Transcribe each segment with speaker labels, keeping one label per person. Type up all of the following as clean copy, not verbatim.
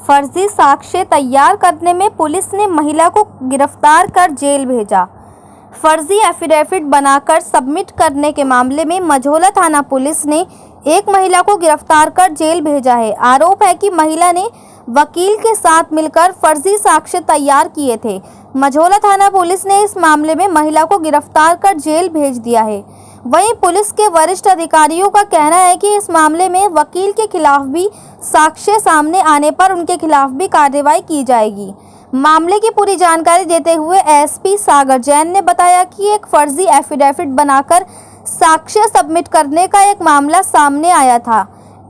Speaker 1: फर्जी साक्ष्य तैयार करने में पुलिस ने महिला को गिरफ्तार कर जेल भेजा। फर्जी एफिडेविट बनाकर सबमिट करने के मामले में मझौला थाना पुलिस ने एक महिला को गिरफ्तार कर जेल भेजा है। आरोप है कि महिला ने वकील के साथ मिलकर फर्जी साक्ष्य तैयार किए थे। मझौला थाना पुलिस ने इस मामले में महिला को गिरफ्तार कर जेल भेज दिया है। वहीं पुलिस के वरिष्ठ अधिकारियों का कहना है कि इस मामले में वकील के खिलाफ भी साक्ष्य सामने आने पर उनके खिलाफ भी कार्रवाई की जाएगी। मामले की पूरी जानकारी देते हुए एसपी सागर जैन ने बताया कि एक फर्जी एफिडेविट बनाकर साक्ष्य सबमिट करने का एक मामला सामने आया था।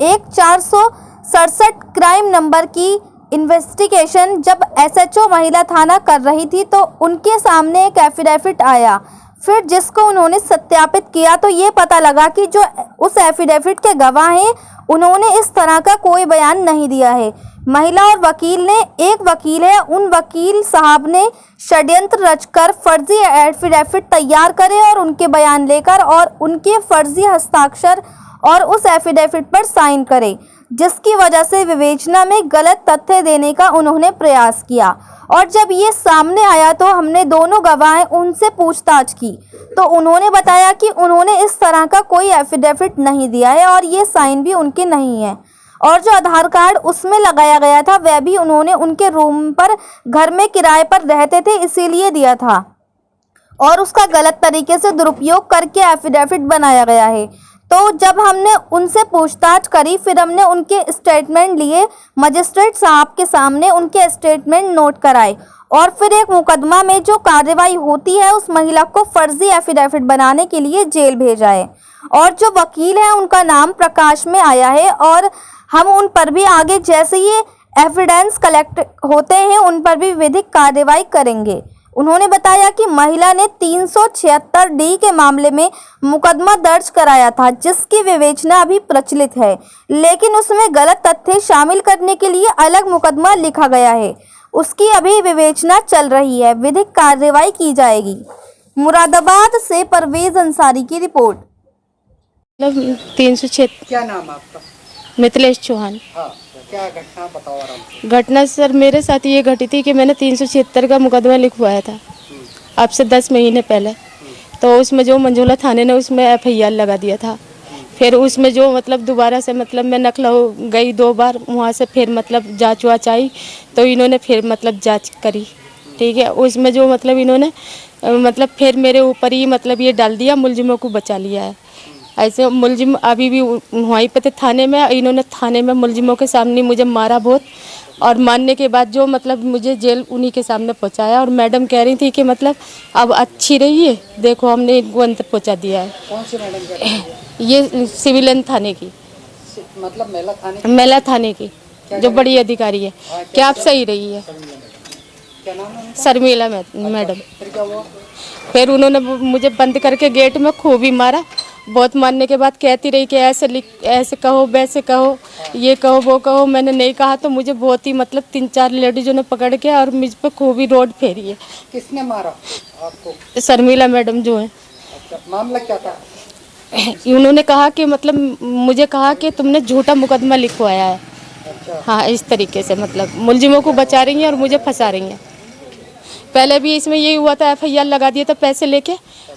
Speaker 1: एक 467 क्राइम नंबर की इन्वेस्टिगेशन जब एसएचओ महिला थाना कर रही थी तो उनके सामने एक एफिडेविट आया। फिर जिसको उन्होंने सत्यापित किया तो ये पता लगा कि जो उस एफिडेविट के गवाह हैं उन्होंने इस तरह का कोई बयान नहीं दिया है। महिला और वकील ने एक वकील है, उन वकील साहब ने षड्यंत्र रचकर फर्जी एफिडेविट तैयार करे और उनके बयान लेकर और उनके फर्जी हस्ताक्षर और उस एफिडेविट पर साइन करे, जिसकी वजह से विवेचना में गलत तथ्य देने का उन्होंने प्रयास किया। और जब ये सामने आया तो हमने दोनों गवाह उनसे पूछताछ की तो उन्होंने बताया कि उन्होंने इस तरह का कोई एफिडेविट नहीं दिया है और ये साइन भी उनके नहीं है। और जो आधार कार्ड उसमें लगाया गया था वह भी उन्होंने उनके रूम पर घर में किराए पर रहते थे इसीलिए दिया था और उसका गलत तरीके से दुरुपयोग करके एफिडेविट बनाया गया है। तो जब हमने उनसे पूछताछ करी फिर हमने उनके स्टेटमेंट लिए, मजिस्ट्रेट साहब के सामने उनके स्टेटमेंट नोट कराए और फिर एक मुकदमा में जो कार्रवाई होती है उस महिला को फर्जी एफिडेविट बनाने के लिए जेल भेजा है। और जो वकील है उनका नाम प्रकाश में आया है और हम उन पर भी आगे जैसे ये एविडेंस कलेक्ट होते हैं उन पर भी विधिक कार्रवाई करेंगे। उन्होंने बताया कि महिला ने 376 डी के मामले में मुकदमा दर्ज कराया था जिसकी विवेचना अभी प्रचलित है, लेकिन उसमें गलत तथ्य शामिल करने के लिए अलग मुकदमा लिखा गया है। उसकी अभी विवेचना चल रही है, विधिक कार्रवाई की जाएगी। मुरादाबाद से परवेज अंसारी की रिपोर्ट।
Speaker 2: 306।
Speaker 3: क्या नाम आपका?
Speaker 2: मिथिलेश चौहान।
Speaker 3: हाँ, क्या घटना बताओ आराम।
Speaker 2: घटना सर मेरे साथ ये घटी थी कि मैंने 376 का मुकदमा लिखवाया था अब से 10 महीने पहले। तो उसमें जो मंझौला थाने ने उसमें एफआईआर लगा दिया था। फिर उसमें जो मतलब दोबारा से मतलब मैं नखलऊ गई 2 बार, वहाँ से फिर मतलब जाँच वाच आई तो इन्होंने फिर मतलब जाँच करी, ठीक है। उसमें जो मतलब इन्होंने मतलब फिर मेरे ऊपर ही मतलब ये डाल दिया, मुलजिमों को बचा लिया है। ऐसे मुलजिम अभी भी वहीं पे थे थाने में, इन्होंने थाने में मुलजिमों के सामने मुझे मारा बहुत और मारने के बाद जो मतलब मुझे जेल उन्हीं के सामने पहुंचाया। और मैडम कह रही थी कि मतलब अब अच्छी रही है, देखो हमने इनको अंदर पहुंचा दिया है।
Speaker 3: कौन सी मैडम कह रही है?
Speaker 2: ये सिविलियन थाने की,
Speaker 3: मतलब
Speaker 2: मेला थाने की जो बड़ी अधिकारी है। क्या आप सही रही है?
Speaker 3: क्या नाम है?
Speaker 2: शर्मिला मैडम।
Speaker 3: फिर क्या हुआ?
Speaker 2: फिर उन्होंने मुझे बंद करके गेट में खूब ही मारा। बहुत मारने के बाद कहती रही कि ऐसे कहो, वैसे कहो, ये कहो, वो कहो। मैंने नहीं कहा तो मुझे बहुत ही मतलब 3-4 लेडीजों ने पकड़ के और मुझ पर खूब ही रोड फेरी है।
Speaker 3: किसने मारा आपको?
Speaker 2: शर्मिला मैडम जो है।
Speaker 3: अच्छा, मामला क्या था?
Speaker 2: उन्होंने कहा कि मतलब मुझे कहा कि तुमने झूठा मुकदमा लिखवाया है।
Speaker 3: अच्छा।
Speaker 2: हाँ, इस तरीके से मतलब मुलजिमों को बचा रही हैं और मुझे फंसा रही हैं। पहले भी इसमें यही हुआ था, एफआईआर लगा दिया था पैसे लेके,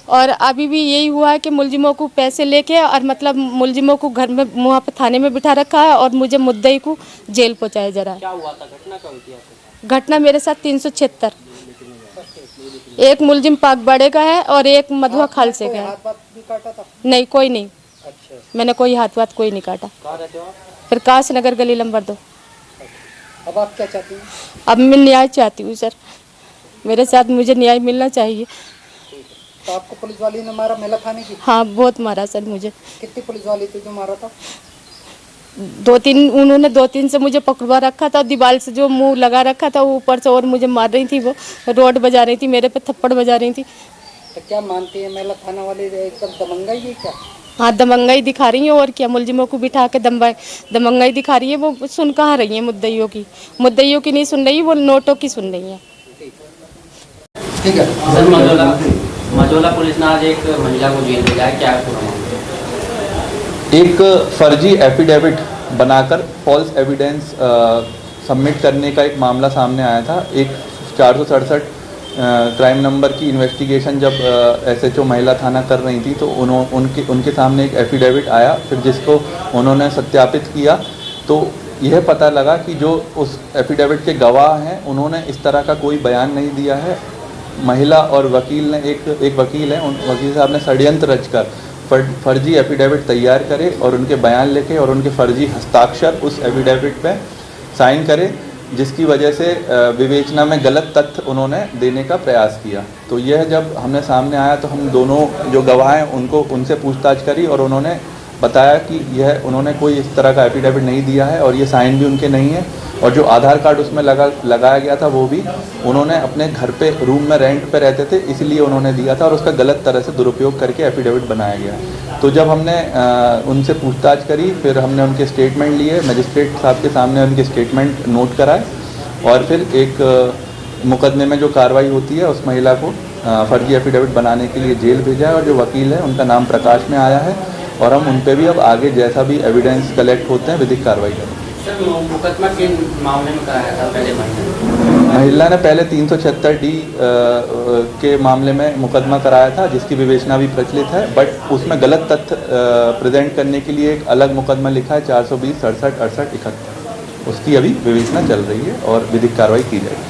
Speaker 2: और अभी भी यही हुआ है कि मुलजिमों को पैसे लेके और मतलब मुलजिमों को घर में वहाँ पे थाने में बिठा रखा है और मुझे मुद्दई को जेल पहुँचाया जा रहा है।
Speaker 3: क्या हुआ था? घटना कब हुई थी?
Speaker 2: घटना मेरे साथ 376। एक मुलजिम पाकबाड़े का है और एक मधुआ खालसे का है।
Speaker 3: हाथ वाथ भी काटा था?
Speaker 2: नहीं, कोई नहीं।
Speaker 3: अच्छा।
Speaker 2: मैंने कोई हाथ वाथ कोई नहीं काटा।
Speaker 3: कहाँ रहते हो आप?
Speaker 2: प्रकाश नगर गली नंबर 2।
Speaker 3: अब आप क्या चाहती हैं?
Speaker 2: अब मैं न्याय चाहती हूँ सर, मेरे साथ मुझे न्याय मिलना चाहिए।
Speaker 3: तो आपको पुलिस वाली ने मारा, मेला थाने की?
Speaker 2: हाँ, बहुत मारा सर मुझे।
Speaker 3: कितनी पुलिस वाली थी जो मारा था?
Speaker 2: 2-3 उन्होंने 2-3 से मुझे पकड़वा रखा था, दीवार से जो मुंह लगा रखा था ऊपर से, और मुझे मार रही थी, वो रोड बजा रही थी, मेरे पे थप्पड़ बजा रही थी।
Speaker 3: तो क्या मानती है मेला थाना वाले एकदम दमंगाई है क्या?
Speaker 2: हाँ, दमंगाई दिखा रही है और क्या। मुलजिमों को बिठा के दमंगाई दिखा रही है। वो सुन कहाँ रही है मुद्दइयों की नहीं सुन रही, वो नोटों की सुन रही है।
Speaker 3: ठीक है
Speaker 4: सर, मझौला पुलिस ने आज एक महिला को जेल भेजा है, क्या पूरा मामला?
Speaker 5: एक फर्जी एफिडेविट बनाकर फॉल्स एविडेंस सबमिट करने का एक मामला सामने आया था। एक 467 क्राइम नंबर की इन्वेस्टिगेशन जब SHO महिला थाना कर रही थी तो उनके सामने एक एफिडेविट आया, फिर जिसको उन्होंने सत्यापित किया तो यह पता लगा कि जो उस एफिडेविट के गवाह हैं उन्होंने इस तरह का कोई बयान नहीं दिया है। महिला और वकील ने एक वकील है, उन वकील साहब ने षड्यंत्र रचकर फर्जी एफिडेविट तैयार करे और उनके बयान लिखे और उनके फर्जी हस्ताक्षर उस एफिडेविट पे साइन करे, जिसकी वजह से विवेचना में गलत तथ्य उन्होंने देने का प्रयास किया। तो यह जब हमने सामने आया तो हम दोनों जो गवाह हैं उनसे पूछताछ करी और उन्होंने बताया कि यह उन्होंने कोई इस तरह का एफिडेविट नहीं दिया है और ये साइन भी उनके नहीं है, और जो आधार कार्ड उसमें लगाया गया था वो भी उन्होंने अपने घर पे रूम में रेंट पे रहते थे इसलिए उन्होंने दिया था और उसका गलत तरह से दुरुपयोग करके एफिडेविट बनाया गया। तो जब हमने उनसे पूछताछ करी, फिर हमने उनके स्टेटमेंट लिए, मजिस्ट्रेट साहब के सामने उनके स्टेटमेंट नोट कराए और फिर एक मुकदमे में जो कार्रवाई होती है उस महिला को फर्जी एफिडेविट बनाने के लिए जेल भेजा है और जो वकील है उनका नाम प्रकाश में आया है और हम उन पे भी अब आगे जैसा भी एविडेंस कलेक्ट होते हैं विधिक कार्रवाई करेंगे।
Speaker 4: सर, मुकदमा किन मामले में कराया था पहले?
Speaker 5: महिला ने पहले 376D के मामले में मुकदमा कराया था जिसकी विवेचना भी प्रचलित है, बट उसमें गलत तथ्य प्रेजेंट करने के लिए एक अलग मुकदमा लिखा है 420, 67, 68, 71। उसकी अभी विवेचना चल रही है और विधिक कार्रवाई की जाएगी।